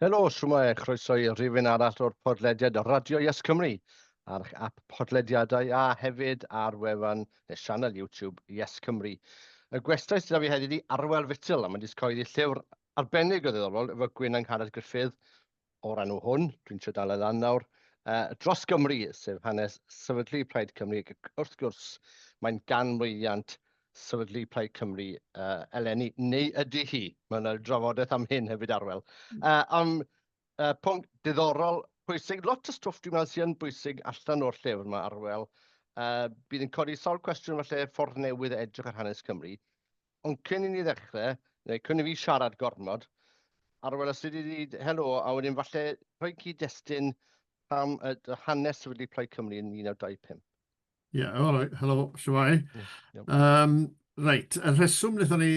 Helo, shwmae, croeso i rifin arall o'r podlediad Radio Yes Cymru, a'r ap podlediadau a hefyd ar wefan neu sianel YouTube Yes Cymru. Y gwestai sydd â fi heddiw i Arwel Vittle, a mae'n discoeddi llyfr arbennig o ddiddorol efo Gwen Angharad Gruffudd o'r enw hwn, dwi'n trio dal lan nawr, Dros Gymru, sef hanes Sefydlu Plaid Cymru. Wrth gwrs, mae'n ganmlwyddiant Sefydlu Plaid Cymru eleni, neu ydy hi? Mae yna drafodaeth am hyn hefyd Arwel. Pwnc diddorol, pwysig, lot o stwff dwi'n meddwl sy'n bwysig allan o'r llyfr yma Arwel. Bydd yn codi sawl cwestiwn falle ffordd newydd edrych ar hanes Cymru. Ond cyn i ni ddechrau, neu cyn i fi siarad gormod, Arwel, os ydy wedi helo, a wedyn falle rhoi cyd-destun am y hanes Sefydlu Plaid Cymru yn 1925. Helo, shwmae. Reit, y rheswm wnaethon ni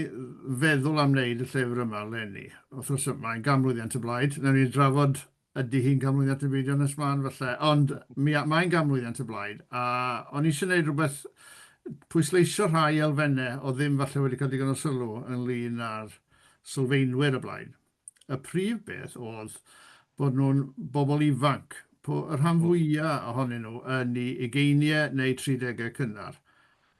feddwl am wneud y llyfr yma leni, wrth gwrs mae'n ganmlwyddiant y blaid, newn ni drafod ydy hi'n ganmlwyddiant y fideo nes man falle, ond mae'n ganmlwyddiant y blaid, a o'n i eisiau gwneud rhywbeth pwysleisio rhai elfennau o ddim falle wedi cael digon o sylw ynglyn â'r sylfaenwyr y blaid. Y prif beth oedd bod nhw'n bobl ifanc, y rhan fwyaf ohonyn nhw yn ei ugeiniau neu 30au cynnar.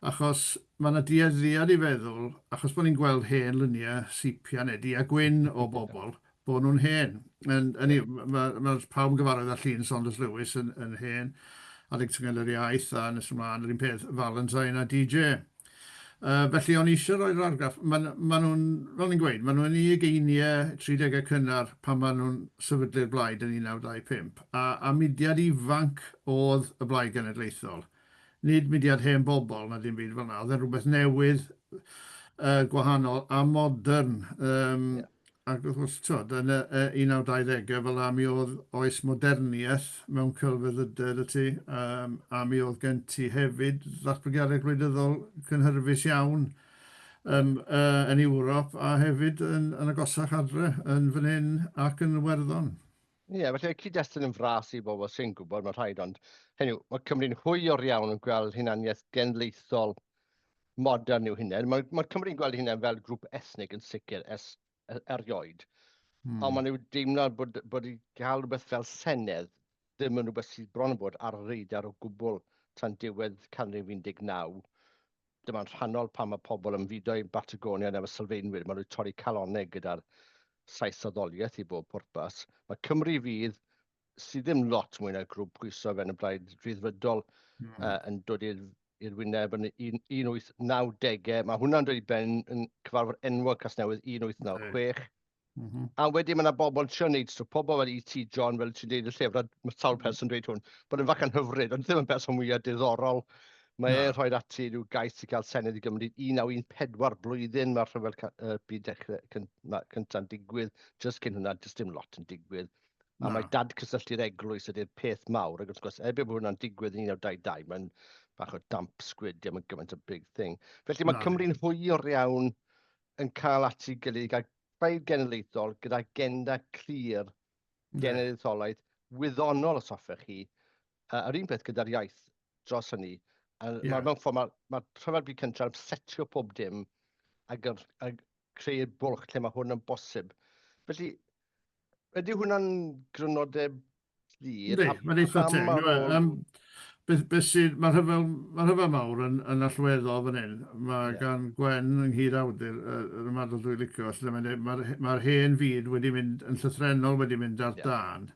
Achos mae yna dueddiad i feddwl, achos bod ni'n gweld hen luniau sipia neu dia gwyn o bobl, bod nhw'n hen. Mae pawb yn gyfarwydd â llun Saunders Lewis yn hen, adeg tynged yr iaith a nes ymlaen yr un peth Valentine a DJ. Felly o'n i eisiau rhoi'r argraff, maen nhw'n, fel ni'n gweud, maen nhw'n ei ugeiniau 30au cynnar pan maen nhw'n sefydlu'r blaid yn 1925. A mudiad ifanc oedd y blaid genedlaethol. Nid mudiad hen bobl, na dim byd fel yna. Oedd e'n rhywbeth newydd, gwahanol a modern. Ac wrth gwrs, yn y 1920au, fel mi oedd oes moderniaeth mewn celfyddydau y ti, a mi oedd gynt i hefyd ddatblygiadau gwleidyddol cynhyrfus iawn yn Ewrop a hefyd yn agosach adre yn fan hyn ac yn Iwerddon. Felly cyd-destun yn fras i bobl sy'n gwybod, mae rhaid, ond hynny, mae Cymru'n hwyr iawn yn gweld hunaniaeth genedlaethol modern yw hynny. Mae Cymru'n gweld hynny fel grŵp ethnig yn sicr erioed. Ond maen nhw deimlo bod i gael rhywbeth fel senedd ddim yn rhywbeth sydd bron yn bod ar y radar o gwbl tan diwedd canrif 19. Dyma'n rhannol pan mae pobl yn fido i Batagonia efo sylfaenwyr, maen nhw'n torri calonau gyda'r saesoddoliaeth i bob pwrpas. Mae Cymru fydd sydd ddim lot mwy na grŵp pwyso fe'n y blaid ryddfydol yn dod i'r wyneb yn 1890. Mae hwnna'n dod i ben yn cyfarfod enwog Casnewydd 1896. A wedyn mae yna bobl yn trio wneud, so pobl fel E.T. John, fel ti'n dweud y llyfr, a mae sawl person dweud hwn, bod yn fach yn hyfryd, ond ddim yn person mwyaf diddorol. Mae e'n rhoi ati rhyw gais i gael senedd i Gymru 1914 blwyddyn, mae'r rhyfel byd cynta'n digwydd, jyst cyn hwnna, jyst dim lot yn digwydd. A mae dad cysylltu'r eglwys ydy'r peth mawr, ac wrth gwrs, ebyn bod hwnna'n digwydd yn 1922, mae'n bach o damp sgwyd, mae'n gymaint o big thing. Felly mae Cymru'n hwyr iawn yn cael ati gilydd, gael blaid genedlaethol gyda agenda clir genedlaetholaeth wyddonol os hoffech chi. Yr un peth gyda'r iaith dros hynny. Mewn ffordd, mae'r rhyfel byd cyntaf yn setio pob dim ac creu'r bwlch lle mae hwn yn bosib. Felly, ydy hwnna'n grynodau clir? Mae'n eitha teg. Mae'r rhyfel mawr yn allweddol fan hyn. Mae gan Gwen yng cyd-awdur yr ymadol dwi'n licio. Mae'r hen fyd wedi mynd yn llythrenol wedi mynd ar dan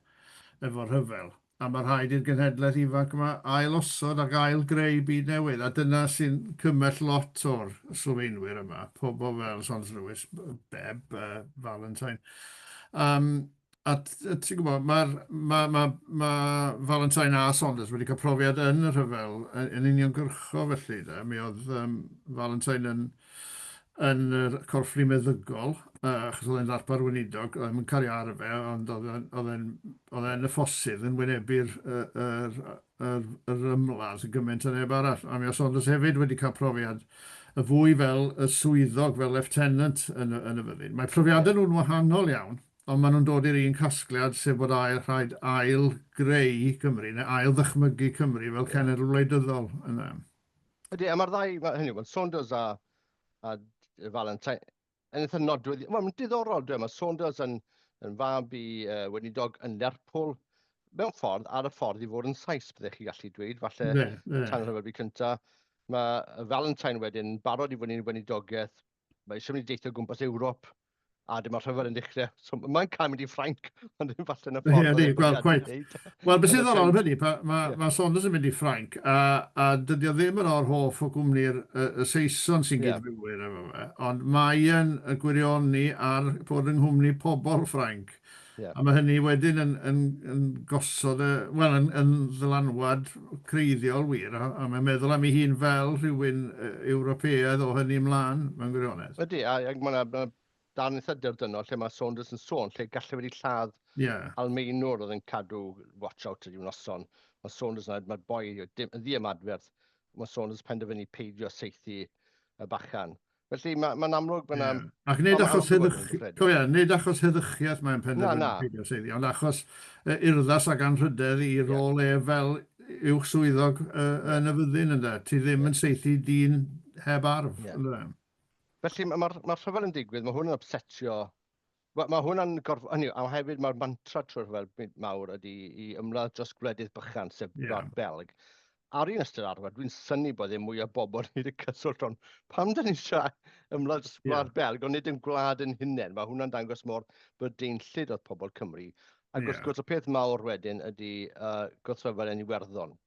efo'r rhyfel. A mae'r rhaid i'r genhedlaeth ifanc yma ail-osod ac ail-greu byd newydd. A dyna sy'n cymell lot o'r sylfaenwyr yma. Pobl fel Saunders Lewis, Beb, Valentine. A ti'n gwybod, mae Valentine a Saunders wedi cael profiad yn y rhyfel yn uniongyrcho felly. Mi oedd Valentine yn yr corfflu meddygol, achos oedd e'n ddarpar weinidog, oedd e'n cario ar y fe, ond oedd e'n y ffossydd yn wynebu'r ymladd yn gymaint o neb arall. A mi oedd Saunders hefyd wedi cael profiad y fwy fel y swyddog, fel lieutenant yn y fyddin. Mae profiadau nhw'n wahanol iawn. Ond maen nhw'n dod i'r un casgliad sef bod rhaid ail-greu Cymru, neu ail-ddychmygu Cymru fel cenedl wleidyddol yna. Ydy, a mae'r ddau, mae Saunders a Valentine yn eitha nodwydd. Mae'n diddorol, dwi'n. Mae Saunders yn yn fab i weinidog yn Lerpwl, mewn ffordd, ar y ffordd i fod yn Sais, byddech chi gallu dweud, falle tan y rhyfel cynta. Mae Valentine wedyn barod i fod ni'n weinidogaeth, mae eisiau mynd i deithio gwmpas Ewrop, a dyma rhyfel yn dechrau. So, mae'n cael mynd i Ffrainc, ond ddim falle yn y ffordd oedd e'n bwriadu wneud. Wel, beth sydd ddorol hynny, mae Saunders yn mynd i Ffrainc, a dydy o ddim yn o'r hoff o gwmni'r Saeson sy'n gydfwywyr efo fe, ond mae yn gwirioni ar bod yng nghwmni pobl Ffrainc. A mae hynny wedyn yn gosod, yn ddylanwad creiddiol wir, a mae'n meddwl am ei hun fel rhywun Ewropeaidd o hynny ymlaen, mae'n gwirionedd. Ydy, a mae darn eitha dydynol lle mae Saunders yn sôn, lle gallai wedi lladd Almeinwr oedd yn cadw watch-out ydy'n noson. Mae Saunders yn mae'r boi, ddim adferth, mae Saunders penderfynu peidio seithi y bachan. Felly mae'n amlwg bod yna... Ac nid achos heddychiaeth mae'n penderfynu peidio seithi, ond achos urddas ac anrhydedd i rôl fel uwch swyddog yn y fyddin yna. Ti ddim yn seithi dyn heb arf. Felly mae'r rhyfel yn digwydd, mae hwn yn upsetio... Mae hwn yn gorfod... A hefyd mae'r mantra trwy'r rhyfel mawr ydy i ymladd dros gwledydd bychan, sef Gwlad Belg. Ar un ystyr arfer, dwi'n synnu bod ddim mwy o bobl nid y cyswllt, ond pam dyn ni'n siarad ymladd dros Gwlad Belg, ond nid yn gwlad yn hunain. Mae hwnna'n dangos mor bydeinllyd oedd pobl Cymru. Ac wrth gwrs, y peth mawr wedyn ydy gwrthryfel yn Iwerddon.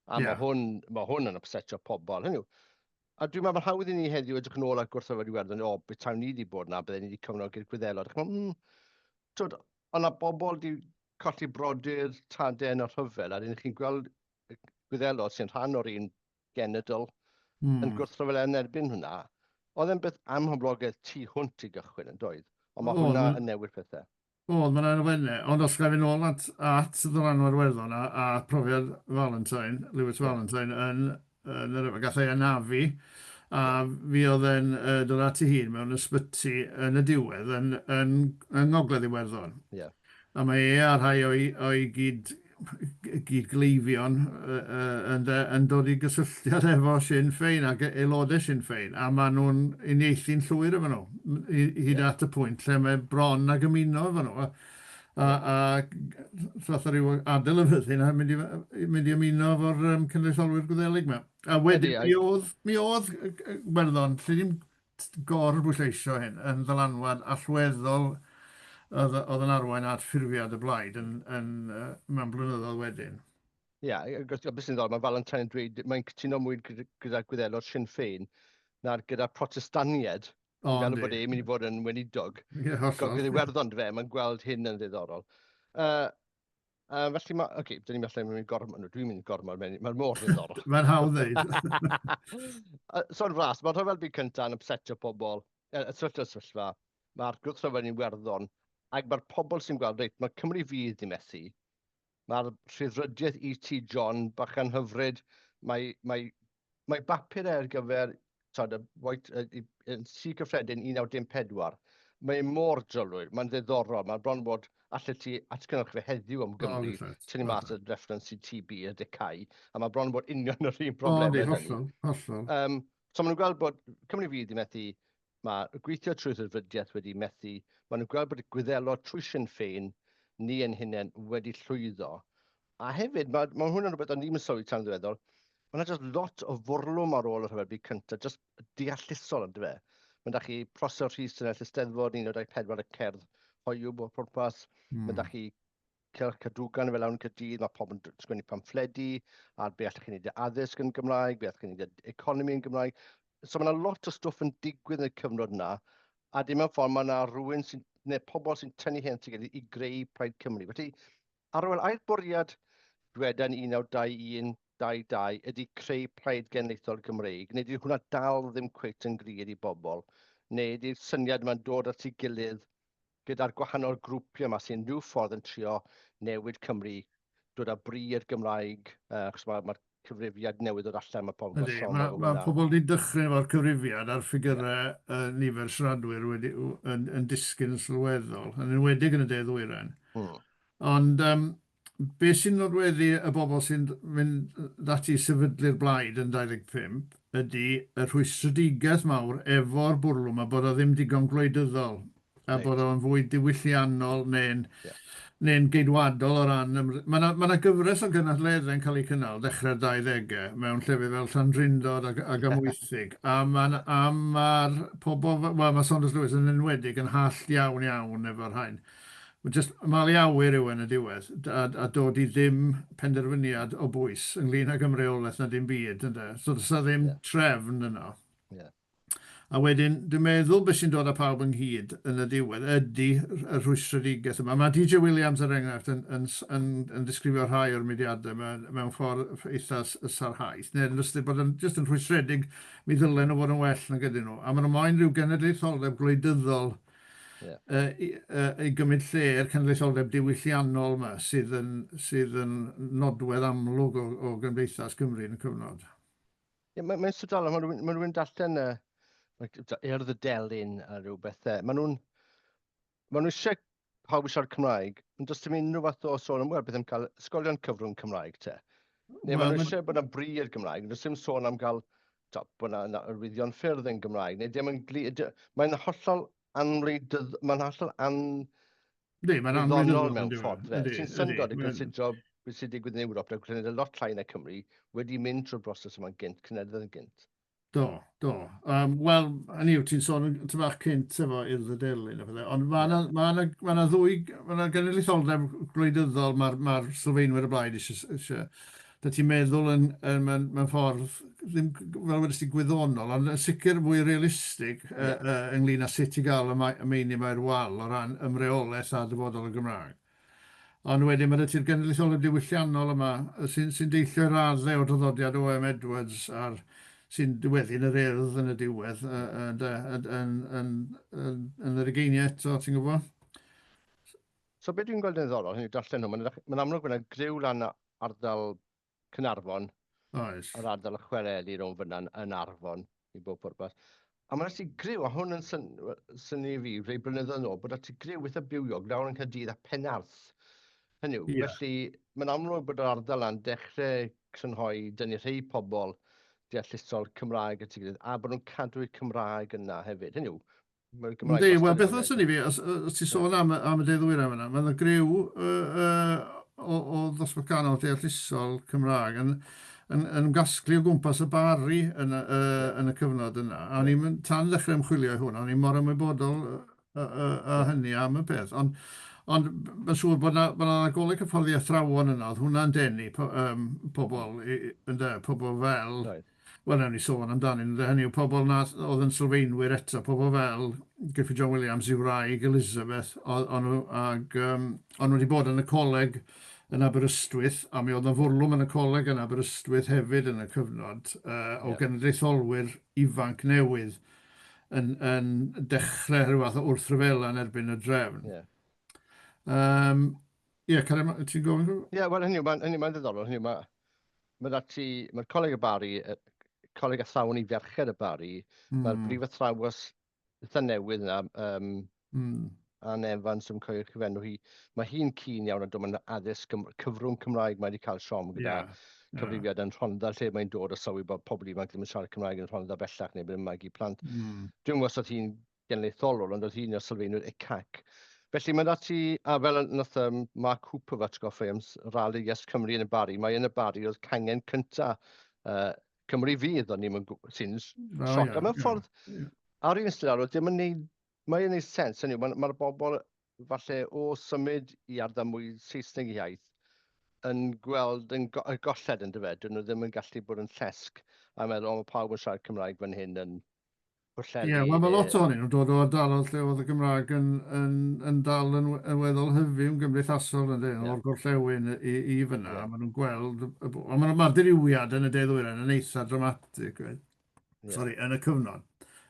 A mae hwn yn upsetio pobl. A dwi'n meddwl hawdd i ni heddiw edrych yn ôl at gwrthryfel Iwerddon, beth tawn ni wedi bod yna, byddai ni wedi cefnogi'r Gwyddelod. Ond yna bobl wedi colli brodyr tadau yn y rhyfel, a rydych chi'n gweld Gwyddelod sy'n rhan o'r un genedl yn gwrthryfel yn erbyn hwnna. Oedd e'n beth amhyblogaeth tu hwnt i gychwyn yn doedd, ond mae hwnna yn newid pethau. Oedd, mae'n anwynnu, ond os gael fi nôl at ddylanwad Iwerddon a profiad Valentine, Lewis Valentine, yn yr gath ei anafu, a fi oedd e'n dod at ei hun mewn ysbyty yn y diwedd yn ngogledd Iwerddon. A mae a rhai o'i gydgleifion yn dod i gysylltiad efo Sinn Féin ac aelodau Sinn Féin, a maen nhw'n uniaethu'n llwyr efo nhw, hyd at y pwynt lle mae bron ag ymuno efo nhw. A fath o ryw adael y fyddin a mynd i ymuno efo'r Cenedlaetholwyr Gwyddelig yma. A wedyn, mi oedd Iwerddon, lle ddim gorbwysleisio hyn, yn ddylanwad allweddol oedd yn arwain at ffurfiad y blaid mewn blynyddoedd wedyn. Beth sy'n ddod, mae Valentine yn dweud, mae'n cytuno mwy gyda Gwyddelod Sinn Féin na'r gyda protestaniaid, fel bod e'n mynd i fod yn weinidog. Gyda Iwerddon, mae'n gweld hyn yn ddiddorol. Felly, dyn ni'n mynd i gormod, dwi'n mynd i gormod, mae'n mor ddiddorol. Mae'n hawdd ddeud. So'n fras, mae'r rhyfel byd cyntaf yn upsetio pobl, y sefyllfa, mae'r gwrthryfel yn Iwerddon, ac mae'r pobl sy'n gweld, reit, mae Cymru Fydd di methu, mae'r rhyddfrydiaeth E.T. John bach yn hyfryd, mae bapur ar gyfer yn Sir Gyffredin 1954, mae'n mor drylwyr, mae'n ddiddorol, mae'n bron bod allet ti atgynnwch fe heddiw am Gymru, tynnu mas y reference i TB y decau, a mae bron bod union yr un problemau. So maen nhw'n gweld bod Cymru Fydd wedi methu, mae gweithio trwy'r rhyddfrydiaeth wedi methu, maen nhw'n gweld bod y Gwyddelod trwy Sinn Féin, ni yn hunain wedi llwyddo. A hefyd, mae hwnna'n rhywbeth o'n ni'n sylwi tan ddiweddol, mae'n just lot o fwrlwm ar ôl y rhyfel byd cyntaf, just deallusol yn dyfe. Mae'n da chi prosod rhys yn Eisteddfod, 1924 y cerdd hoiw bod pwrpas. Mae'n da chi Cylch Cadwgan fel awn Caerdydd, mae pobl yn sgwennu pamffledi, a be allwch chi'n neud addysg yn Gymraeg, be allwch chi'n neud economi yn Gymraeg. So mae yna lot o stwff yn digwydd yn y cyfnod yna, a dim yn ffordd mae yna rhywun neu pobl sy'n tynnu hyn together i greu Plaid Cymru. Felly, Arwel, a'r bwriad dweda'n 1921-22 ydy creu Plaid Genedlaethol Gymreig, neu ydy hwnna dal ddim cweit yn glir i bobl, neu ydy'r syniad yma'n dod at ei gilydd gyda'r gwahanol grwpiau yma sy'n rhyw ffordd yn trio newid Cymru, dod â bri i'r Gymraeg, achos mae'r cyfrifiad newydd o'r allan, mae pobl Mae pobl wedi dychryn efo'r cyfrifiad a'r ffigurau nifer siaradwyr yn disgyn yn sylweddol, yn enwedig yn y De-ddwyrain. Ond beth sy'n nodweddu y bobl sy'n mynd dati sefydlu'r blaid yn 25 ydy y rhwystredigaeth mawr efo'r bwrlwm a bod o ddim digon gwleidyddol. a bod o'n fwy diwylliannol neu'n geidwadol o ran... Mae yna gyfres o gynadleddau'n cael eu cynnal dechrau'r 20au mewn llefydd fel Llandrindod ac Amwythig. A mae'r pobl, wel mae Saunders Lewis yn enwedig yn hall iawn efo'r rhain. Just malu awyr yw yn y diwedd a dod i ddim penderfyniad o bwys ynglyn ag ymreolaeth na dim byd. So does ddim trefn yno. A wedyn, dwi'n meddwl beth sy'n dod â pawb ynghyd yn y diwedd ydy y rhwystredigaeth yma. Mae DJ Williams er enghraifft yn disgrifio rhai o'r mudiadau mewn ffordd eitha sarhaeth. Neu'n ystod bod yn just yn rhwystredig, mi ddylen nhw fod yn well na gyda nhw. A maen nhw moyn rhyw genedlaetholdeb gwleidyddol i gymryd lle'r cenedlaetholdeb diwylliannol yma sydd yn nodwedd amlwg o Gymdeithas Cymru yn y cyfnod. Mae'n sydol, mae rhywun darllen urdd y delyn a rhyw bethau. Maen nhw eisiau pawb i siarad Cymraeg, ond does dim unrhyw fath o sôn am beth am cael ysgolion cyfrwng Cymraeg te. Neu maen nhw eisiau bod yna bri i'r Gymraeg, does dim sôn am gael bod yna arwyddion ffyrdd yn Gymraeg, neu dim yn mae'n hollol anwreidydd, mae'n hollol anwyddonol mewn ffordd. Ti'n syndod i considro beth sy'n digwydd yn Ewrop, a gwneud lot llai na Cymru wedi mynd trwy'r broses yma'n gynt, cenedlaethol yn gynt. Do. Wel, hynny yw, ti'n sôn yn bach cynt efo urdd y delyn, ond mae yna genedlaetholdeb gwleidyddol mae'r sylfaenwyr y blaid eisiau. Da ti'n meddwl mewn ffordd, ddim fel wedys ti gwyddonol, ond yn sicr mwy realistig ynglyn â sut i gael y meini mae'r wal o ran ymreolaeth a dyfodol y Gymraeg. Ond wedyn mae ydy'r genedlaetholdeb diwylliannol yma sy'n deillio raddau o draddodiad o M. Edwards a'r sy'n diweddu'n yr urdd yn y diwedd yn yr ugeiniau eto, ti'n gwybod? So beth dwi'n gweld yn ddiddorol, hynny darllen nhw, mae'n amlwg bod yna griw lan ardal Cynarfon, a'r ardal y chwareli rhwng fyna yn Arfon i bob pwrpas. A mae'n ati griw, a hwn yn syni i fi, rhai blynyddoedd yn ôl, bod ati griw eitha bywiog lawr yn Caerdydd a Penarth. Hynny yw, felly mae'n amlwg bod yr ardal yna'n dechrau crynhoi dynnu rhai pobl deallusol Cymraeg a bod nhw'n cadw'r Cymraeg yna hefyd. Hynny yw, wel, beth o'n syni fi, os ti'n sôn am y deddwyr am yna, mae'n griw o ddosbarth ganol deallusol Cymraeg yn gasglu o gwmpas y bari yn y cyfnod yna. A ni'n tan ddechrau ymchwilio hwnna, o'n i'n mor ymwybodol a hynny am y peth. Ond mae'n siŵr bod yna goleg hyfforddi athrawon yna, oedd hwnna'n denu pobl fel... Wel, nawn ni sôn amdano, hynny yw pobl oedd yn sylfaenwyr eto, pobl fel Gruffudd John Williams i'w wraig Elizabeth, ond nhw wedi bod yn y coleg yn Aberystwyth, a mi oedd yna fwrlwm yn y coleg yn Aberystwyth hefyd yn y cyfnod o genedlaetholwyr ifanc newydd yn dechrau rhyw fath o wrthryfela yn erbyn y drefn. Ti'n gofyn? Wel, hynny mae'n ddiddorol. Mae'r coleg y bari, coleg athrawon i ferched y bari, mae'r brif athrawos eitha newydd yna, Anne Evans yn coelio'r cyfenw hi, mae hi'n keen iawn a dod mewn addysg cyfrwng Cymraeg mae wedi cael siom gyda cyfrifiad yn Rhondda lle mae'n dod o sylwi bod pobl ifanc ddim yn siarad Cymraeg yn Rhondda bellach neu bydd magu plant. Dwi'n gwybod os oedd hi'n genedlaetholwr, ond oedd hi'n o sylfaenwyr ICAC. Felly mae'n dati, a fel nath Mark Hooper atgoffa am rali Yes Cymru yn y bari, mae yn y bari oedd cangen cynta Cymru fydd, ond ni'n sy'n sioc. Mewn ffordd, ar un ystod, mae'n gwneud sens, mae'r bobl falle o symud i ardal mwy Saesneg iaith yn gweld y golled yn dyfed, dyn nhw ddim yn gallu bod yn llesg a meddwl, mae pawb yn siarad Cymraeg fan hyn yn pwllelu. Mae lot ohonyn nhw'n dod o ardaloedd lle oedd y Gymraeg yn dal yn weddol hyfym gymdeithasol o'r gorllewin i fyna. Maen nhw'n gweld, mae'r diriwiad yn y deddwyr yn eitha dramatig yn y cyfnod.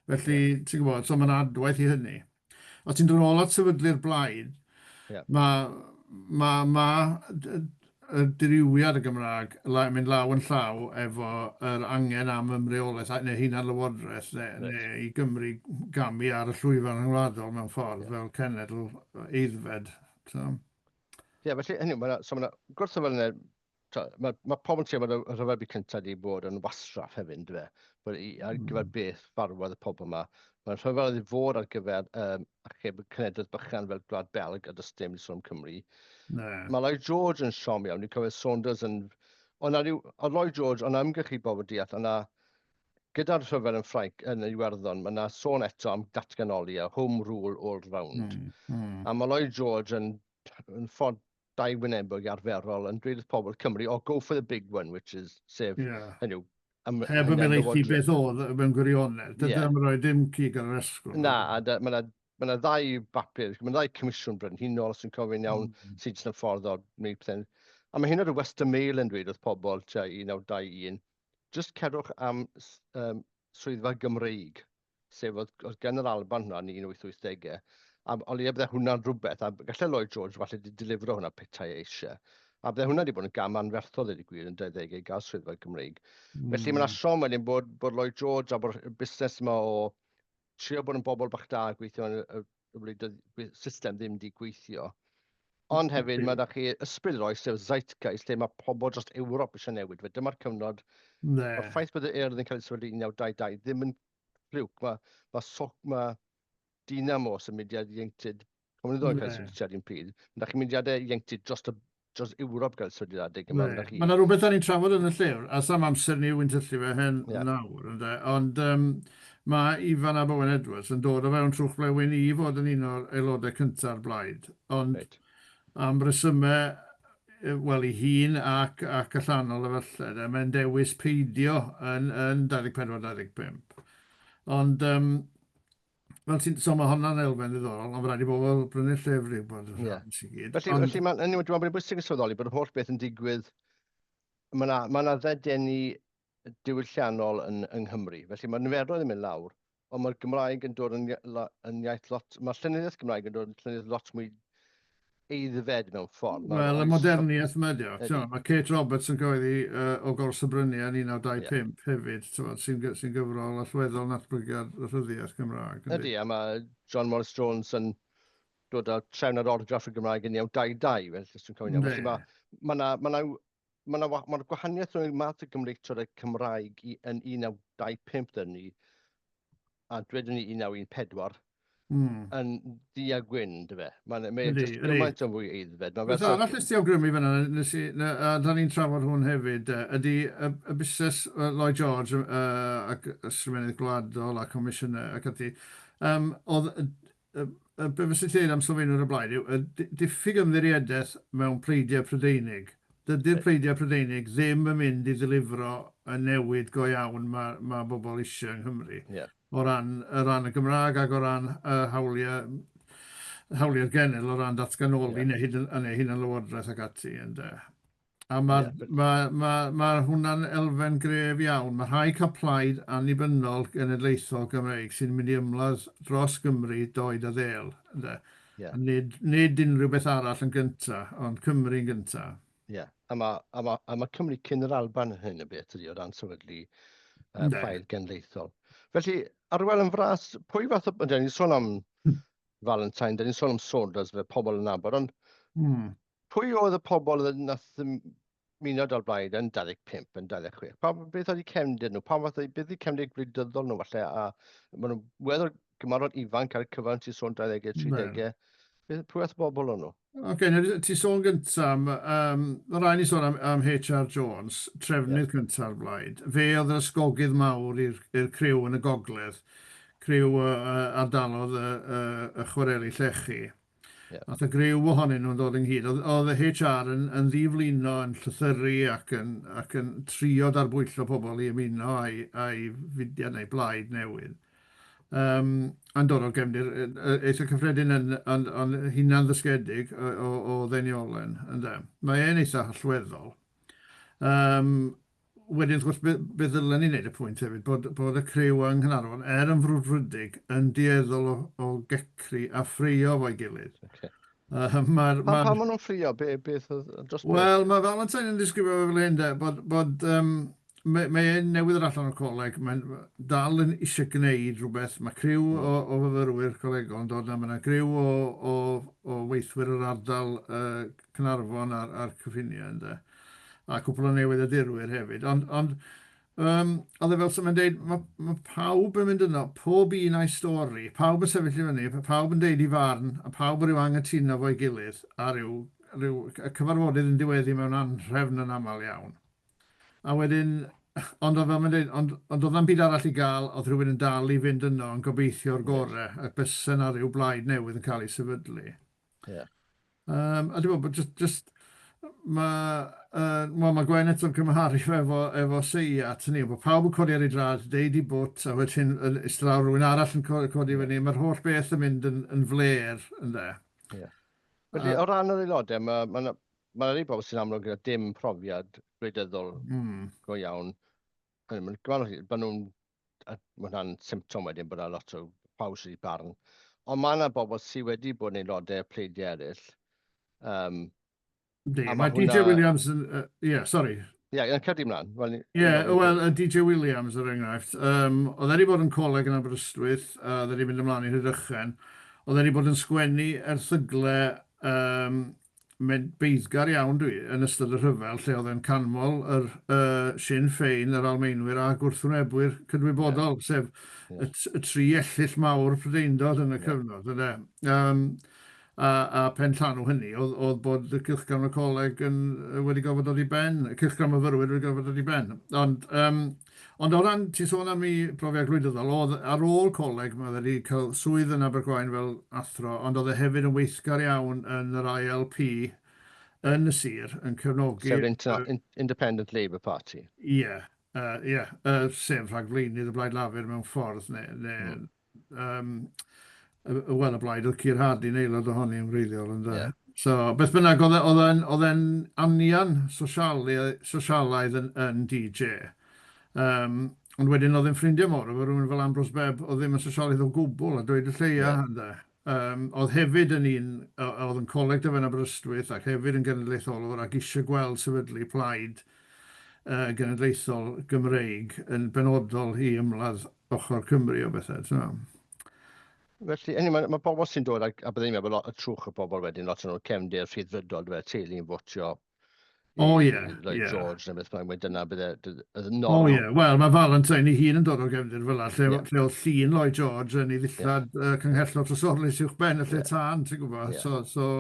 Felly, ti'n gwybod, so mae'n adwaith i hynny. Os ti'n dod nôl at sefydlu'r blaid, mae diriwiad y Gymraeg mynd law yn llaw efo yr angen am ymreolaeth neu hunan lywodraeth neu i Gymru gamu ar y llwyfan rhyngwladol mewn ffordd fel cenedl eiddfed. Felly, hynny, mae gwrthofel yna, mae pobl yn teimlo bod y rhyfeddu cyntaf wedi bod yn wasraff hefyd, ar gyfer beth farwodd y pobl yma. Mae'n rhyfedd wedi fod ar gyfer achub y cenedlaeth bychan fel Gwlad Belg a dysdim i sôn am Cymru. Mae Lloyd George yn siom iawn, ni'n cofio Saunders yn... Ond Lloyd George, ond ymgylchu bobl diall, yna gyda'r rhyfel yn Ffrainc yn Iwerddon, mae yna sôn eto am datganoli a home rule all round. A mae Lloyd George yn ffordd dau wynebog arferol yn dweud wrth pobl Cymru, go for the big one, which is sef, hynny yw, heb ymelaethu beth oedd mewn gwirionedd. Dydy am roi dim cig ar yr esgol. Na, mae yna ddau bapur, mae yna ddau comisiwn brenhinol os yn cofio'n iawn sydd yn y ffordd o wneud pethau. A mae hyn o'r Western Mail yn dweud wrth pobl 1921, just cerwch am swyddfa Gymreig, sef oedd gen yr Alban hwnna yn 1880au, a oli bydde hwnna'n rhywbeth, a gallai Lloyd George falle wedi delifro hwnna petai eisiau. A bydde hwnna wedi bod yn gam anferthol wedi gwir yn 20au gael swyddfa Gymreig. Felly mae yna siom wedyn bod Lloyd George a bod y busnes yma o trio bod yn bobl bach da gweithio yn y system ddim wedi gweithio. Ond hefyd mae da chi ysbryd yr oes sef zeitgeist lle mae pobl dros Ewrop eisiau newid. Dyma'r cyfnod, mae'r ffaith bod y urdd yn cael ei sefydlu 1922 ddim yn ffliwc. Mae dynamo symudiad ieuenctid, comuniddo'n cael ei sefydlu un pryd. Mae da chi mudiadau ieuenctid dros Ewrop gael sefydliadau yma. Mae yna rhywbeth da ni'n trafod yn y llyfr, a sam amser ni wy'n tyllu fe hen nawr. Ond mae Ifan a Bowen Edwards yn dod o fewn trwch blewyn i fod yn un o'r aelodau cyntaf blaid. Ond am resymau, wel i hun ac allanol efallai, mae'n dewis peidio yn 24-25. Ond fel ti'n sôn, mae hwnna'n elfen ddiddorol, ond rhaid i bobl brynu'r llyfr i'w bod yn rhan sy'n gyd. Felly mae'n bod yn bwysig yn sylweddoli bod y holl beth yn digwydd, mae yna ddedenu diwylliannol yn Nghymru. Felly mae'r niferoedd yn mynd lawr, ond mae'r Gymraeg yn dod yn iaith lot, mae'r llenyddiaeth Gymraeg yn dod yn llenyddiaeth lot mwy eiddfed mewn ffordd. Wel, y moderniaeth yma ydi. Mae Kate Roberts yn gyhoeddi o Gorsybrynu yn 1925 hefyd, sy'n gyfrol allweddol natblygiad y rhyddiaeth Gymraeg. Ydy, a mae John Morris Jones yn dod â trefn ar orgraff y Gymraeg yn 1922, fel sy'n cofio'n iawn. Mae'r gwahaniaeth rhwng math y Gymreigtod y Cymraeg yn 1925 dyn ni, a dwedwn ni 1914, yn ddi a gwyn, dy fe. Mae'n just gymaint o'n fwy eiddfed. Beth arall nes ti awgrymu fyna, a da ni'n trafod hwn hefyd, ydy y busnes Lloyd George ac ysgrifennydd gwladol a comisiynnau ac ati, oedd be fysa ti am sylfaenwyr y blaid yw diffyg ymddiriadaeth mewn pleidiau Prydeinig. Dydy'r pleidiau Prydeinig ddim yn mynd i ddilifro y newid go iawn mae bobl eisiau yng Nghymru. O ran y Gymraeg ac o ran hawliau'r genedl o ran datganoli neu hyn yn lywodraeth ac ati. A mae hwnna'n elfen gref iawn. Mae rhai cael plaid annibynnol genedlaethol Gymreig sy'n mynd i ymladd dros Gymru doed a ddel. Nid unrhyw beth arall yn gyntaf, ond Cymru'n gyntaf. Ie, a mae Cymru cyn yr Alban yn hyn y beth ydy o ran sefydlu Plaid Genedlaethol. Felly, Arwel yn fras, pwy fath o... Da ni'n sôn am Valentine, da ni'n sôn am Saunders, fe pobl yn nabod, ond pwy oedd y pobl nath ymuno â'r blaid yn 25, yn 26? Beth oedd eu cefndir nhw? Beth oedd cefndir gwleidyddol nhw falle? A maen nhw'n weddol gymarfod ifanc ar y cyfan ti'n sôn 20au, 30au. Pwy oedd bobl o'n nhw? Ti sôn gyntaf, mae rhaid ni sôn am H.R. Jones, trefnydd cyntaf blaid. Fe oedd yr ysgogydd mawr i'r criw yn y gogledd, criw ardalodd y chwareli llechi. Nath y griw ohonyn nhw'n dod ynghyd. Oedd y H.R. yn ddiflino, yn llythyru ac yn trio darbwyllo pobl i ymuno a'i fudiad neu blaid newydd. Yn dod o'r gefndir eitha cyffredin ond hunan ddysgedig o ddeiniolen. Mae e'n eitha allweddol. Wedyn, wrth gwrs, beth ddylen ni'n neud y pwynt hefyd, bod y criw yng Nghanarfon yn frwdfrydig yn dieddol o gecri a ffrio fo'i gilydd. Pa maen nhw'n ffrio? Wel, mae Valentine yn disgrifio fel hyn, bod mae e'n newydd yr allan o'r coleg, mae'n dal yn eisiau gwneud rhywbeth. Mae criw o fyfyrwyr colegol yn dod, mae yna criw o weithwyr yr ardal Cynarfon a'r cyffiniau, a cwpl o newydd adirwyr hefyd. Ond Oedd e fel sy'n mynd dweud, mae pawb yn mynd yno, pob un a'i stori, pawb yn sefyll i fyny, pawb yn deud i farn, a pawb yn rhyw angytuno fo'i gilydd, a rhyw y cyfarfodydd yn diweddu mewn anhrefn yn aml iawn. A wedyn, ond oedd o'n dweud, ond oedd o'n byd arall i gael, oedd rhywun yn dal i fynd yno yn gobeithio'r gorau, a bysen ar ryw blaid newydd yn cael ei sefydlu. Yeah. A dwi'n meddwl, just mae Gwen eto'n cymharu efo seiat, bod pawb yn codi ar ei drad, deud i bwt, a wedyn ystod rhywun arall yn codi fyny. Mae'r holl beth yn mynd yn fler, ynddo. Felly, o ran yr aelodau, mae rhai bobl sy'n amlwg gyda dim profiad gwleidyddol go iawn. Mae'n nhw'n, mae hwnna'n symptom wedyn bod yna lot o pawb sydd i barn. Ond mae yna bobl sydd wedi bod yn aelodau pleidiau eraill. Mae DJ Williams yn... sorry. Yn cyrdi mlaen. Wel, DJ Williams yr enghraifft. Oedd wedi bod yn coleg yn Aberystwyth, oedd wedi mynd ymlaen i Rhydychen. Oedd wedi bod yn sgwennu erthyglau beiddgar iawn yn ystod y rhyfel, lle oedd e'n canmol yr Sinn Féin, yr Almeinwyr a gwrthwynebwyr cydwybodol, sef y tri ellill mawr Prydeindod yn y cyfnod. A pen llanw hynny, oedd bod y cylchgram y coleg wedi gofod dod i ben, y cylchgram y fyrwyr wedi gofod dod i ben. Ond o ran, ti'n sôn am ei profiad gwleidyddol, oedd ar ôl coleg, mae wedi cael swydd yn Abergwaun fel athro, ond oedd e hefyd yn weithgar iawn yn yr ILP yn y sir, yn cefnogi... Sef Independent Labour Party. Sef rhagfleinydd y blaid lafur mewn ffordd, wel, y blaid oedd Cyr Hardy'n aelod ohoni yn wreiddiol. So, beth bynnag, oedd e'n anian sosialaidd yn DJ. Ond wedyn oedd e'n ffrindiau mor, efo rhywun fel Ambrose Bebb, oedd ddim yn sosialydd o gwbl, a dweud y lleia. Oedd hefyd yn oedd yn coleg dyfen Aberystwyth, ac hefyd yn Genedlaethol, ac eisiau gweld sefydlu plaid Genedlaethol Gymreig yn benodol i ymladd ochr Cymru o bethau. Felly, mae bobl sy'n dod, a byddai'n meddwl lot y trwch y bobl wedyn, lot o'n cefndir rhyddfrydol, teulu'n fotio Lloyd George, neu beth bynnag, dyna bydd normal. Wel, mae Valentine ei hun yn dod o gefndir fel la, lle oedd llun Lloyd George yn ei ddillad cynghellol trosorlus uwch ben y lle tân, ti'n gwybod? So,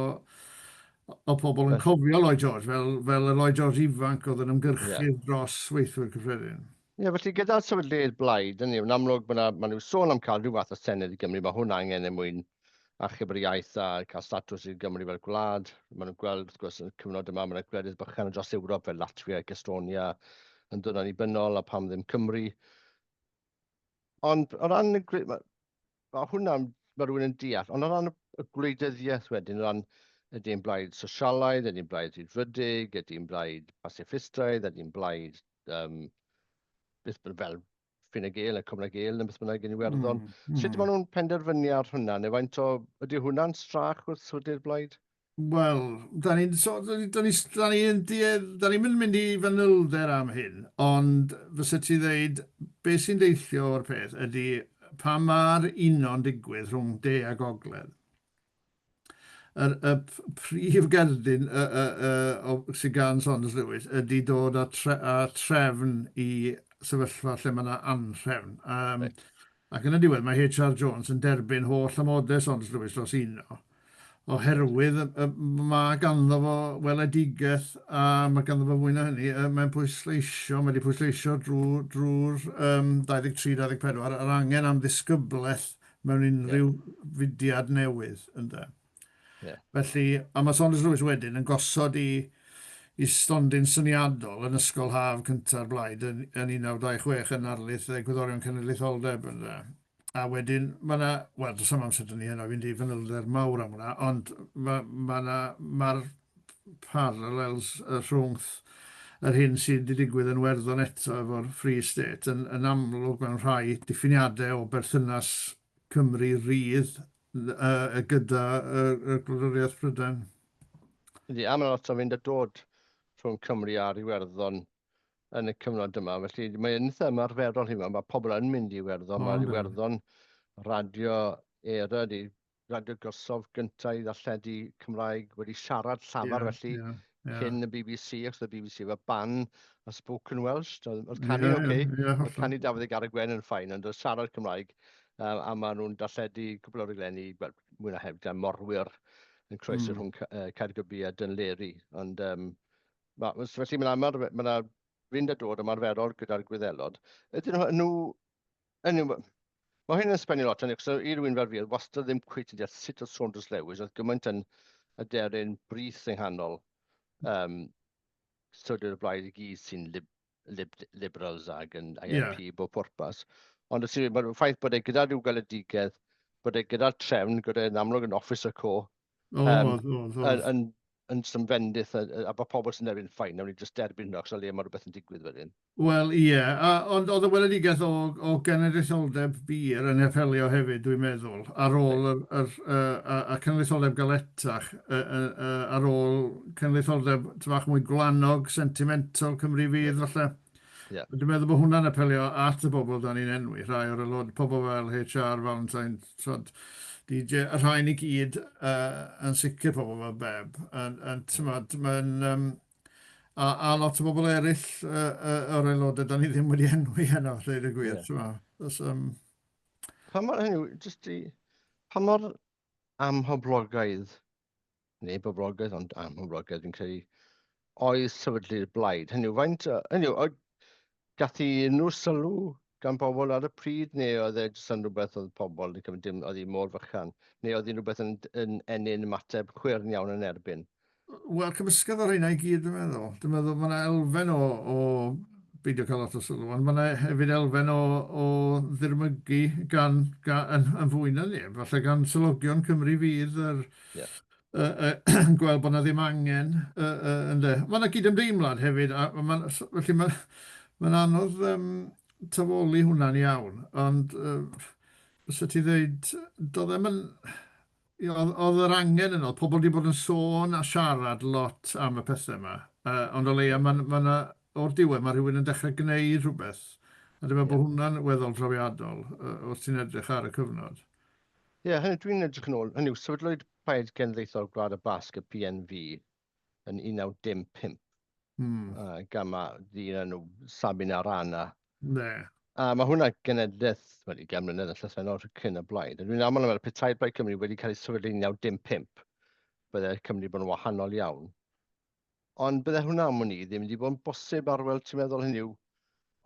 o pobl yn cofio Lloyd George, fel y Lloyd George ifanc oedd yn ymgyrchu dros weithwyr cyffredin. Felly gyda'r sefydlu'r blaid, yn amlwg mae nhw sôn am cael rhyw fath o senedd i Gymru, mae hwnna angen mwyn achub yr iaith a cael statws i Gymru fel gwlad. Mae nhw'n gweld, wrth gwrs, yn y cyfnod yma, mae yna gwledydd bychan dros Ewrop fel Latvia ac Estonia yn dod yn annibynnol a pam ddim Cymru. Ond o ran mae hwnna, mae rhywun yn deall, ond o ran y gwleidyddiaeth wedyn, o ran ydy'n blaid sosialaidd, ydy'n blaid rydfrydig, ydy'n blaid pacifistaidd, ydy'n blaid beth fel Fine Gael, Cymru Gael, neu beth bynnag gen Iwerddon. Sut maen nhw'n penderfynu ar hwnna, neu faint o, ydy hwnna'n strach wrth sefydlu'r blaid? Wel, da ni'n mynd i fanylder am hyn, ond fysa ti ddeud, beth sy'n deillio o'r peth ydy pa mae'r uno'n digwydd rhwng de a gogledd. Y prif gerdyn sy'n gan Saunders Lewis ydy dod a trefn i sefyllfa lle mae yna anrhefn. Ac yn y diwedd mae H.R. Jones yn derbyn holl amodau Saunders Lewis dros uno. Oherwydd mae ganddo fo weledigaeth a mae ganddo fo fwy na hynny. Mae'n wedi pwysleisio drwy'r 23-24 yr angen am ddisgyblaeth mewn unrhyw fudiad newydd. Felly, a mae Saunders Lewis wedyn yn gosod i stondin syniadol yn ysgol haf cynta'r blaid yn 1926 yn arlyth Gwyddorion Cenedlaetholdeb. A wedyn, mae yna, wel, does am amser dyn ni hynna, fynd i fanylder mawr am hwnna, ond mae'r parallels rhwngth yr hyn sydd wedi digwydd yn Werddon eto efo'r Free State yn amlwg mewn rhai diffiniadau o berthynas Cymru rydd gyda y Gwladwriaeth Prydain. Ydy, a mae'n lot o fynd a dod rhwng Cymru a Iwerddon yn y cyfnod yma. Felly mae'n eitha ymarferol hynny. Mae pobl yn mynd i Iwerddon. Mae Iwerddon radio era, radio gorsof gyntaf i ddarlledu Cymraeg wedi siarad llafar felly cyn y BBC, achos y BBC efo ban a spoken Welsh. Oedd canu Ie, oce, ie, oedd hollol. canu Dafydd Garreg Gwen yn ffain, ond oedd siarad Cymraeg, a maen nhw'n darlledu cwbl o reglenni, mwy na heb, gan morwyr yn croeso rhwng Caergybi a Dunleri. Ond felly mae'n fynd a dod ymarferol gyda'r Gwyddelod. Ydyn nhw, mae hyn yn spennu lot, achos i rywun fel fi, oedd wastad ddim cweit yn deall sut oedd Saunders Lewis, oedd gymaint yn aderyn brith yng nghanol Sefydlwyd y Blaid i gyd sy'n liberals ac yn INP bob pwrpas. Ond mae'r ffaith bod e gyda rhyw gweledigedd, bod e gyda'r trefn, gyda'n amlwg yn officer co, yn symfendydd, a bod pobl sy'n erbyn ffain, nawn ni jyst derbyn nhw, achos o le mae rhywbeth yn digwydd wedyn. Wel, ie, ond oedd y weledigaeth o genedlaetholdeb bir yn effeilio hefyd, dwi'n meddwl, ar ôl y cenedlaetholdeb galetach, ar ôl cenedlaetholdeb bach mwy gwanog, sentimental Cymru fydd, falle. Dwi'n meddwl bod hwnna'n appelio at y bobl da ni'n enwi, rhai o'r aelod, pobl fel HR, Valentine, DJ, y rhain i gyd yn sicr pobl fel Beb, a lot o bobl eraill o'r aelodau, da ni ddim wedi enwi heno, lle y gwir. Pa mor amhoblogaidd, neu boblogaidd, ond amhoblogaidd fi'n credu, oedd Sefydlu'r Blaid. Gath i unrhyw sylw gan bobl ar y pryd, neu oedd e jyst yn rhywbeth oedd pobl, oedd hi mor fychan, neu oedd hi'n rhywbeth yn enyn ymateb chwyrn iawn yn erbyn? Wel, cymysgedd o'r hynna i gyd, dwi'n meddwl. Dwi'n meddwl mae yna elfen o beidio cael lot o sylw, ond mae yna hefyd elfen o ddirmygu yn fwy na ni. Falle gan sylogion Cymru fydd gweld bod yna ddim angen. Mae yna gyd-ymdeimlad hefyd, felly mae'n anodd tafolu hwnna'n iawn, ond os ti ddweud, oedd yr angen yno, pobl wedi bod yn sôn a siarad lot am y pethau yma, ond o leia o'r diwedd mae rhywun yn dechrau gwneud rhywbeth, a dwi'n meddwl bod hwnna'n weddol drawiadol os ti'n edrych ar y cyfnod. Ie, dwi'n edrych yn ôl, sefydlwyd Plaid Genedlaethol Gwlad y Basg, y PNV, yn 1955. Gan mae ddyn enw Sabin Arana. A mae hwnna genedlaeth wedi gemrynedd yn llythrennol cyn y blaid. Dwi'n aml yn meddwl petai'r Blaid Cymru wedi cael ei sefydlu yn 1955, bydde Cymru bod yn wahanol iawn. Ond bydde hwnna am ni ddim wedi bod yn bosib Arwel, ti'n meddwl hynny yw,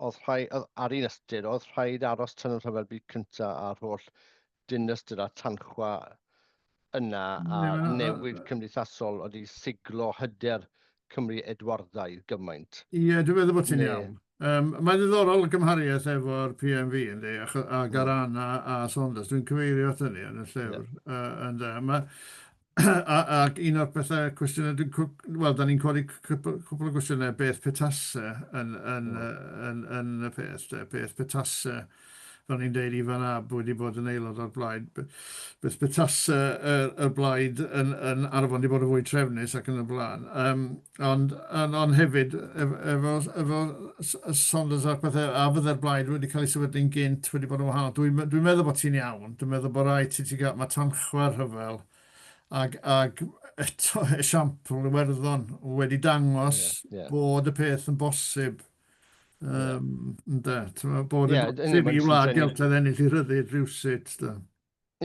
ar un ystyr, oedd rhaid aros tan y rhyfel byd cyntaf a'r holl dynastr a tanchwa yna a newid cymdeithasol wedi siglo hyder Cymru Edwarddaidd gymaint. Ie, dwi'n meddwl bod ti'n iawn. Mae'n ddiddorol y gymhariaeth efo'r PMV, ynddi, a Garana a Saunders. Dwi'n cyfeirio at hynny yn y llyfr. Ac un o'r bethau cwestiynau, wel, da ni'n codi cwbl o gwestiynau beth petasau yn y peth, beth petasau, fel ni'n deud i fan ab wedi bod yn aelod o'r blaid. Beth petasau y blaid yn arfon wedi bod yn fwy trefnus ac yn y blaen. Ond hefyd, efo Saunders ac pethau, a fydde'r blaid wedi cael ei sefydlu'n gynt wedi bod yn wahanol. Dwi'n meddwl bod ti'n iawn. Dwi'n meddwl bod rhaid ti gael, mae tanchwa'r rhyfel. Ac eto esiampl Iwerddon wedi dangos bod y peth yn bosib. Bod y wlad geltaidd ennill i ryddid rhywsut.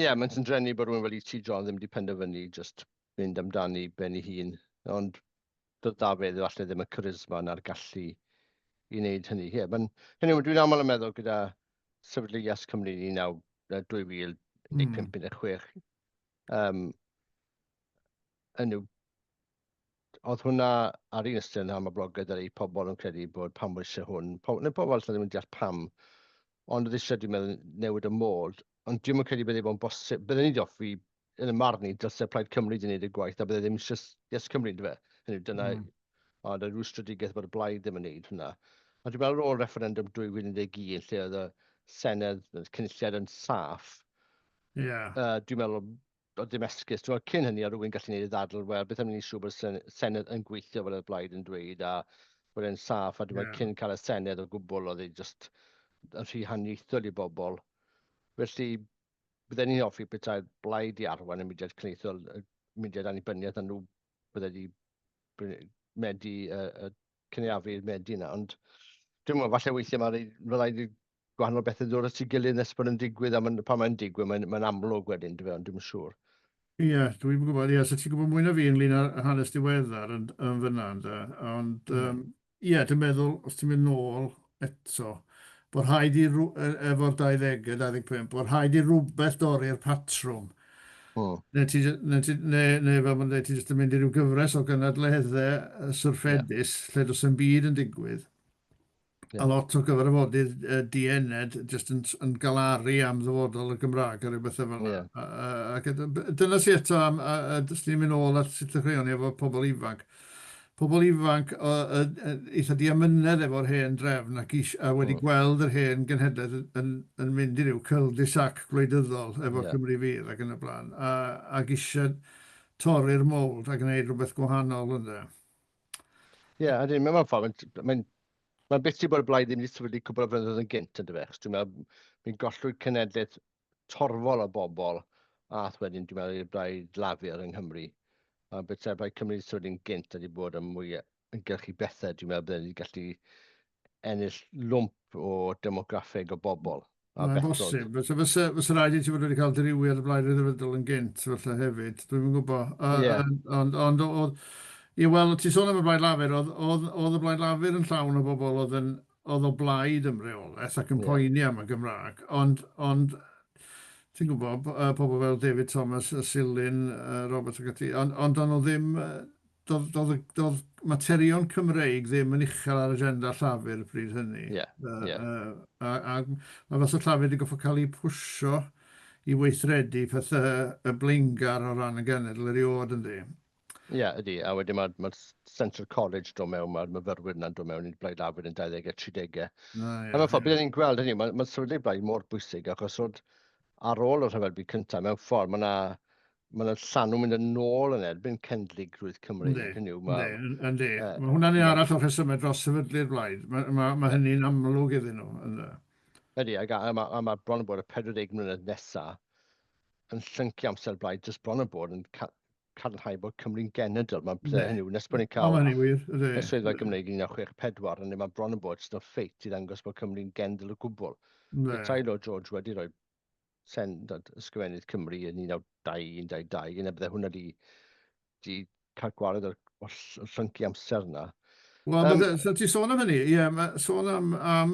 Ie, mae'n sy'n bod rhywun fel i ti John ddim wedi penderfynu just mynd amdani ben ei hun. Ond doedd Dafydd falle ddim y charisma na'r gallu i wneud hynny. Dwi'n aml yn meddwl gyda Sefydlu Ias Cymru 2005-2016. Oedd hwnna ar un ystod am y blogau dyna i pobl yn credu bod pam eisiau hwn. Neu pobl allan ddim yn deall pam. Ond oedd eisiau, dwi'n meddwl, newid y modd. Ond dwi'n meddwl credu bydde bo'n bosib. Bydde ni doffi, yn y marn ni, dylse Plaid Cymru wedi gwneud y gwaith, a bydde ddim eisiau Ias Cymru, dyna. Dyna, ond y rhyw strategaeth bod y blaid ddim yn gwneud hwnna. A dwi'n meddwl o'r referendum 2011, lle oedd y senedd, y cynulliad yn saff. Dwi'n meddwl o ddim esgus. Dwi'n meddwl cyn hynny a rhywun gallu gwneud y ddadl, wel, beth am ni'n siŵr bod y senedd yn gweithio fel y blaid yn dweud, a bod e'n saff, a dwi'n meddwl cyn cael y senedd o gwbl, oedd e just yn rhy haniaethol i bobl. Felly, bydden ni'n hoffi petai'r blaid i arwain y mudiad cynulleidfaol, y mudiad annibyniaeth, a nhw bydde di Medi, cynaeafu'r Medi yna, ond dwi'n meddwl, falle weithiau mae'n rhaid i gwahanol bethau ddod at ei gilydd nes bod yn digwydd, a pan mae'n digwydd, mae'n amlwg wedyn, dwi'n meddwl, dwi'n siŵr. Ie, dwi'n gwybod, ie, so ti'n gwybod mwy na fi ynglyn â hanes diweddar yn fyna, ond ie, dwi'n meddwl, os ti'n mynd nôl eto, bod rhaid i, efo'r 20, 25, bod rhaid i rhywbeth dorri'r patrwm. Neu fel mae'n dweud, ti jyst yn mynd i ryw gyfres o gynadleddau syrffedus, lle does yn byd yn digwydd. A lot o gyfarfodydd diened jyst yn galaru am ddyfodol y Gymraeg a rhywbeth fel yna. Dyna si eto, dys ni'n mynd ôl at sut ddechreuon ni efo pobl ifanc. Pobl ifanc eitha diamynedd efo'r hen drefn a wedi gweld yr hen genhedlaeth yn mynd i ryw cul-de-sac gwleidyddol efo Cymru Fydd ac yn y blaen. Ac eisiau torri'r mold a gwneud rhywbeth gwahanol ynddo. Ie, mewn ffordd, mae'n beth i bod y blaid ddim wedi sefydlu cwbl o flynyddoedd yn gynt yn dyfech. Dwi'n meddwl, mi'n gollwyd cenedlaeth torfol o bobl, a wedyn dwi'n meddwl i'r blaid lafur yng Nghymru. A beth yw'r blaid Cymru wedi sefydlu'n gynt wedi bod yn mwy yn gylchu bethau. Dwi'n meddwl bod wedi gallu ennill lwmp o demograffig o bobl. Mae'n bosib. Fysa rhaid i ti fod wedi cael diriwiad y blaid Rhyddfrydol yn gynt, falle hefyd. Dwi'n gwybod. Ond ie, wel, ti sôn am y blaid lafur, oedd y blaid lafur yn llawn o bobl oedd o blaid ymreolaeth ac yn poeni am y Gymraeg. Ond ti'n gwybod, pobl fel David Thomas, Silin, Robert ac ati, ond o'n ddim, doedd materion Cymreig ddim yn uchel ar agenda llafur pryd hynny. A mae fas o llafur wedi goffo cael ei pwysio i weithredu pethau y blaengar o ran y genedl erioed yn di. Ie, ydy, a wedyn mae'r Central College do mewn, mae'r myfyrwyr yna'n do mewn i'r blaid lafur yn 20 a 30. A mewn ffordd, byddwn ni'n gweld hynny, mae'n sefydlu blaid mor bwysig, achos ar ôl y rhyfel byd cyntaf, mewn ffordd, mae'n llanw mynd yn ôl yn erbyn cenedlaethol Cymru. Yndi. Mae hwnna'n un arall o rhesymau dros sefydlu'r blaid. Mae hynny'n amlwg iddyn nhw. Ydy, a mae bron yn bod y 40 mlynedd nesaf yn llyncu amser blaid, jyst bron yn bod yn cadarnhau bod Cymru'n genedl. Mae'n hynny, nes bod ni'n cael swyddfa Gymreig 1964, a mae bron yn bod jyst o'n ffeit i ddangos bod Cymru'n genedl o gwbl. Tailo George wedi rhoi ysgrifennydd Cymru yn 1922, yna bydde hwnna wedi cael gwared o'r llyncu amser yna. Wel, ti sôn am hynny, sôn am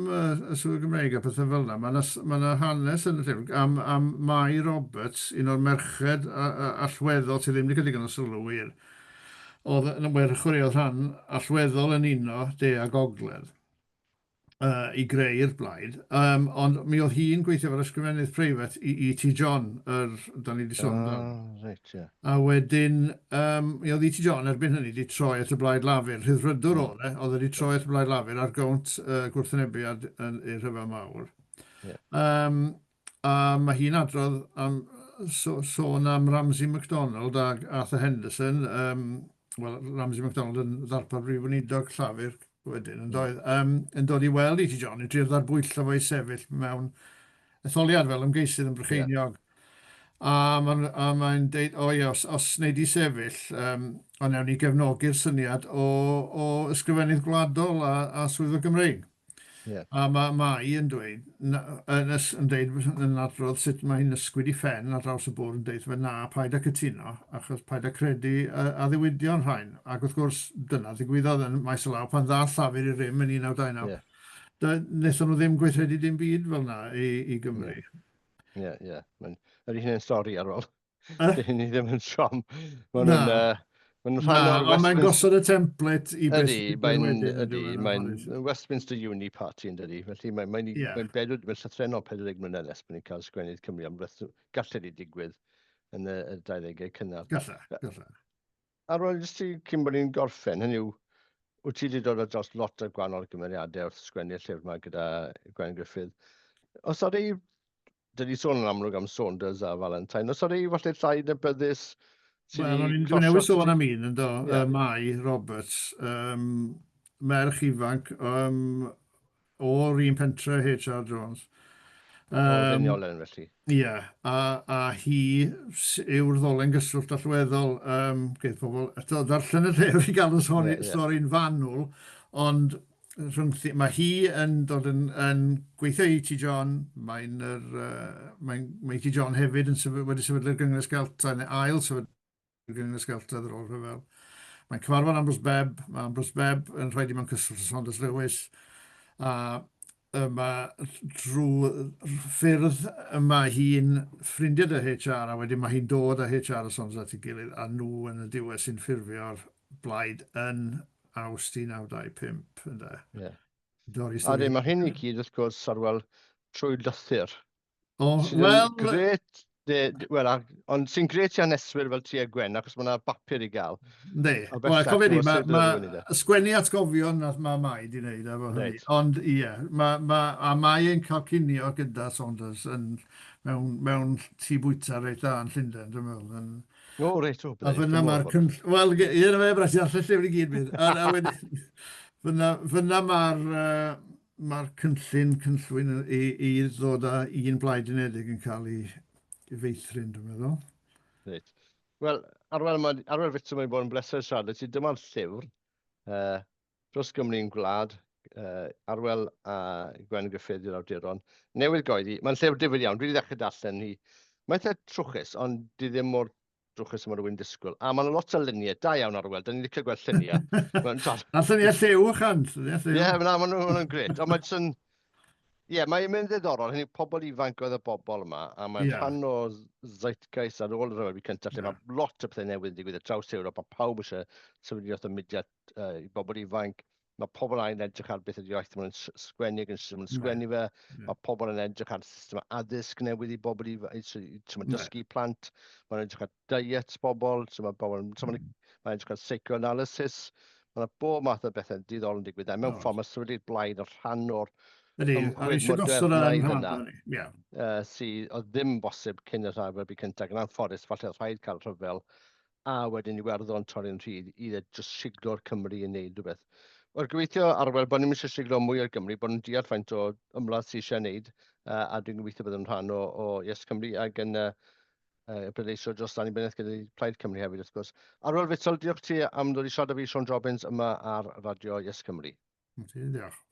y swyddfa Gymreig a pethau fel yna. Mae yna hanes yn y llyfr am Mai Roberts, un o'r merched allweddol sydd ddim wedi cael digon o sylw wir. Oedd yn ymwyr chwaraeodd rhan allweddol yn uno de a gogledd i greu'r blaid. Ond mi oedd hi'n gweithio fel ysgrifennydd preifat i T. John, da ni wedi sôn am. A wedyn, mi oedd T. John erbyn hynny wedi troi at y blaid lafur. Rhyddfrydwr oedd wedi troi at y blaid lafur ar gawnt gwrthwynebiad i'r rhyfel mawr. A mae hi'n adrodd sôn am Ramsay MacDonald a Arthur Henderson. Ramsay MacDonald yn ddarpar brif weinidog llafur wedyn yn dod i weld T. John, i drio ddarbwyllo fo i sefyll mewn etholiad fel ymgeisydd yn Brycheiniog. A mae'n deud, os wneud i sefyll, ond newn ni gefnogi'r syniad o ysgrifennydd gwladol a swyddfa Gymreig. A mae yn dweud, yn adrodd sut mae hi'n ysgwyd i ffen ar draws y bwrdd yn dweud, na, paid â cytuno, achos paid â credu a ddiwydion rhain. Ac wrth gwrs, dyna ddigwyddodd yn maes o law pan dda llafur i rym yn 1929. Wnaethon nhw ddim gweithredu dim byd fel yna i Gymru. Ie. Ydy hynny'n stori ar ôl. Dyn ni ddim yn siom. Mae'n gosod y template i beth sy'n wedyn. Mae'n Westminster Uni Party yn dydi. Felly mae'n llythrenol 40 mlynedd nes bod ni'n cael sgwennydd Cymru am gallai di digwydd yn y 20au cynnar. Gallai. Arwel, jyst i cyn bod ni'n gorffen, hynny yw, wyt ti wedi dod dros lot o gwahanol gymeriadau wrth sgwennu'r llyfr yma gyda Gwen Gruffudd. Os oedd ei, dydi sôn yn amlwg am Saunders a Valentine, os oedd ei falle llai nebyddus? Dwi'n newydd sôn am un yn do, Mai Roberts, merch ifanc o'r un pentre H.R. Jones. O, ddeniol yn felly. Ie, a hi yw'r ddolen gyswllt allweddol, geith pobl darllen y lle i gael y stori'n fanwl, ond mae hi yn dod yn gweithio i T. John, mae T. John hefyd wedi sefydlu'r Gyngres Geltaidd, neu ail sefydlu'r Gyngres Geltaidd ar ôl rhyfel. Mae'n cyfarfod Ambrose Bebb, mae Ambrose Bebb yn rhaid i mewn cyswllt â Saunders Lewis, a drwy ffyrdd mae hi'n ffrindiau dy HR, a wedyn mae hi'n dod â HR a Saunders at ei gilydd, a nhw yn y diwedd sy'n ffurfio'r blaid yn Awst 1925, ynde. A mae hyn i gyd, wrth gwrs, Arwel, trwy lythyr. Wel... Gret, ond sy'n gret i haneswyr fel ti a Gwen, achos mae yna bapur i gael. Ne, cofio ni, mae sgwennu atgofion mae Mai di wneud efo hynny. Ond ie, a Mai yn cael cinio gyda Saunders mewn tŷ bwyta reit dda yn Llundain, dwi'n meddwl. O, reit, o. A fyna mae'r cynllun... Wel, un o fe, bras i allan llyfr i gyd bydd. A wedyn, fyna mae'r cyllwyn i ddod â un blaid unedig yn cael ei feithrin, dwi'n meddwl. Reit. Wel, Arwel Vittle mae'n bod yn bleser siarad. Dyma'r llyfr, Dros Gymru'n Gwlad, Arwel a Gwen Gruffudd yw'r awduron. Newydd goeddi. Mae'n llyfr difyr iawn. Dwi wedi ddechrau darllen hi. Mae'n eitha trwchus, ond di ddim mor trwchus yma rhywun disgwyl. A mae'n lot o luniau. Da iawn Arwel. Da ni'n licio gweld lluniau. A lluniau lliw chant. Ie, maen nhw'n gret. Ond mae'n... Ie, mae'n mynd ddiddorol, hynny pobl ifanc oedd y bobl yma, a mae'n rhan o zeitgeist ar ôl y rhyfel cyntaf, lle mae lot o pethau newydd yn digwydd y traws Ewrop, a pawb eisiau sefydliad o mudiad i bobl ifanc. Mae pobl yn edrych ar beth ydy'r iaith, mae'n sgwennu ac yn sgwennu fe, mae pobl yn edrych ar system addysg newydd i bobl ifanc, mae'n dysgu plant, mae'n edrych ar diet bobl, mae'n edrych ar psychoanalysis, mae'n bob math o bethau diddorol yn digwydd. Mewn ffordd, mae sefydlu'r blaid o'r rhan o'r ymchwil modernaidd yna, sydd oedd ddim bosib cyn y rhagor bu cyntaf, yn anffodus, falle rhaid cael rhyfel, a wedyn i werddon torri'n rhyd, i just siglo'r Cymru yn neud rhywbeth. O'r gobeithio Arwel, bod ni'n eisiau siglo mwy o'r Gymru, bod nhw'n deall faint o ymladd sy'n eisiau neud, a dwi'n gobeithio bod yn rhan o Yes Cymru, ac yn bleidleisio dros dan i beneth gyda Plaid Cymru hefyd, wrth gwrs. Arwel Vittle, diolch ti am ddod i siarad â fi, Sean Jobbins, yma ar radio Yes Cymru. Diolch.